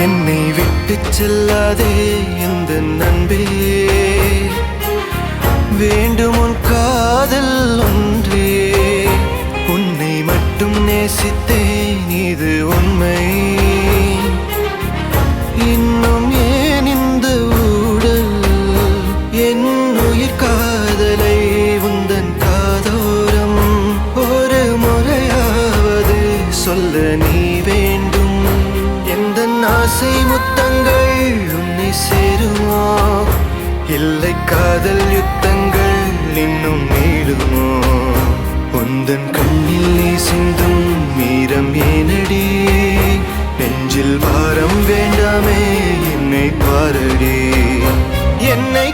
என்னை விட்டு செல்லாதே எந்த நண்பே, வேண்டும் உன் காதல் ஒன்றே. உன்னை மட்டும் நேசித்தேன் இது உண்மை. இன்னும் ஏன் இந்த ஊடல் என் உயிர் காதலை உந்தன் காதோரம் ஒரு முறையாவது சொல்ல நீ வேண்டும். எந்த ஆசை முத்தங்கள் உன்னை சேருமோ, இல்லை காதல் யுத்தங்கள் இன்னும் நீளுமோ. உந்தன் கண்ணில் நீ சிந்தும் மீரம் ஏனடி, நெஞ்சில் பாரம் வேண்டாமே என்னை பாரடி. என்னை